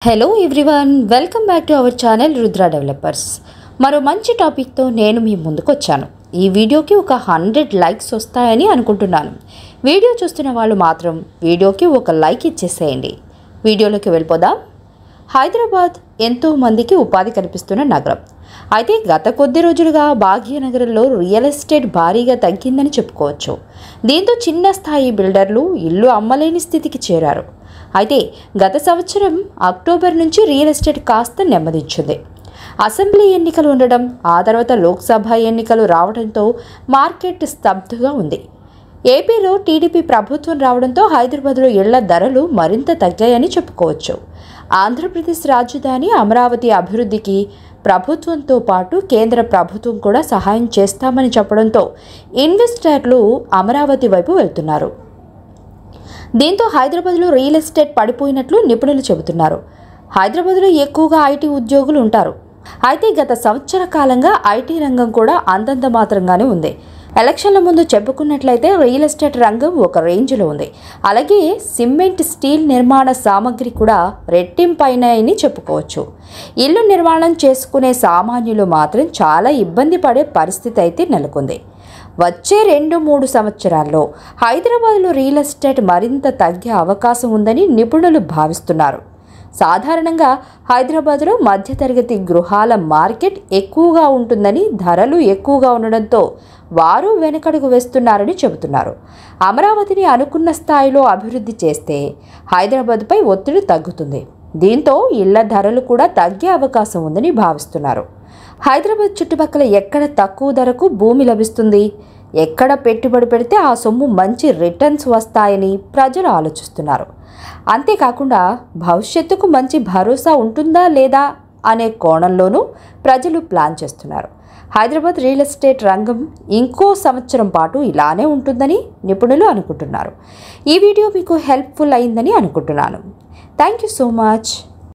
Hello everyone, welcome back to our channel Rudra developers. మరో మంచి టాపిక్తో నేను మీ ముందుకు వచ్చాను. ఈ వీడియోకి ఒక 100 లైక్స్ వస్తాయని అనుకుంటున్నాను. వీడియో చూస్తున్న వాళ్ళు మాత్రం వీడియోకి ఒక లైక్ ఇచ్చేసేయండి. వీడియోలోకి వెళ్ళిపోదాం. హైదరాబాద్ ఎంతో మందికి ఉపాధి కల్పిస్తున్న నగరం. అయితే గత కొద్ది రోజులుగా భాగ్యనగరంలో రియల్ ఎస్టేట్ భారీగా తగ్గిందని చెప్పుకోవచ్చు. దీంతో చిన్న స్థాయి బిల్డర్లు ఇల్లు అమ్మలేని స్థితికి చేరారు. అయితే గత సంవత్సరం అక్టోబర్ నుంచి రియల్ ఎస్టేట్ కాస్త నెమ్మదించింది. అసెంబ్లీ ఎన్నికలు ఉండడం, ఆ తర్వాత లోక్సభ ఎన్నికలు రావడంతో మార్కెట్ స్తబ్దుగా ఉంది. ఏపీలో టీడీపీ ప్రభుత్వం రావడంతో హైదరాబాద్లో ఇళ్ల ధరలు మరింత తగ్గాయని చెప్పుకోవచ్చు. ఆంధ్రప్రదేశ్ రాజధాని అమరావతి అభివృద్ధికి ప్రభుత్వంతో పాటు కేంద్ర ప్రభుత్వం కూడా సహాయం చేస్తామని చెప్పడంతో ఇన్వెస్టర్లు అమరావతి వైపు వెళ్తున్నారు. దీంతో హైదరాబాద్లో రియల్ ఎస్టేట్ పడిపోయినట్లు నిపుణులు చెబుతున్నారు. హైదరాబాద్లో ఎక్కువగా ఐటీ ఉద్యోగులు ఉంటారు. అయితే గత సంవత్సర కాలంగా ఐటీ రంగం కూడా అంతంత మాత్రంగానే ఉంది. ఎలక్షన్ల ముందు చెప్పుకున్నట్లయితే రియల్ ఎస్టేట్ రంగం ఒక రేంజ్లో ఉంది. అలాగే సిమెంట్, స్టీల్ నిర్మాణ సామగ్రి కూడా రెట్టింపైనాయని చెప్పుకోవచ్చు. ఇల్లు నిర్మాణం చేసుకునే సామాన్యులు మాత్రం చాలా ఇబ్బంది పడే పరిస్థితి అయితే నెలకొంది. వచ్చే 2-3 సంవత్సరాల్లో హైదరాబాద్లో రియల్ ఎస్టేట్ మరింత తగ్గే అవకాశం ఉందని నిపుణులు భావిస్తున్నారు. సాధారణంగా హైదరాబాద్లో మధ్యతరగతి గృహాల మార్కెట్ ఎక్కువగా ఉంటుందని, ధరలు ఎక్కువగా ఉండడంతో వారు వెనకడుగు వేస్తున్నారని చెబుతున్నారు. అమరావతిని అనుకున్న స్థాయిలో అభివృద్ధి చేస్తే హైదరాబాద్పై ఒత్తిడి తగ్గుతుంది. దీంతో ఇళ్ల ధరలు కూడా తగ్గే అవకాశం ఉందని భావిస్తున్నారు. హైదరాబాద్ చుట్టుపక్కల ఎక్కడ తక్కువ ధరకు భూమి లభిస్తుంది, ఎక్కడ పెట్టుబడి పెడితే ఆ సొమ్ము మంచి రిటర్న్స్ వస్తాయని ప్రజలు ఆలోచిస్తున్నారు. అంతేకాకుండా భవిష్యత్తుకు మంచి భరోసా ఉంటుందా లేదా అనే కోణంలోనూ ప్రజలు ప్లాన్ చేస్తున్నారు. హైదరాబాద్ రియల్ ఎస్టేట్ రంగం ఇంకో సంవత్సరం పాటు ఇలానే ఉంటుందని నిపుణులు అనుకుంటున్నారు. ఈ వీడియో మీకు హెల్ప్ఫుల్ అయిందని అనుకుంటున్నాను. Thank you so much.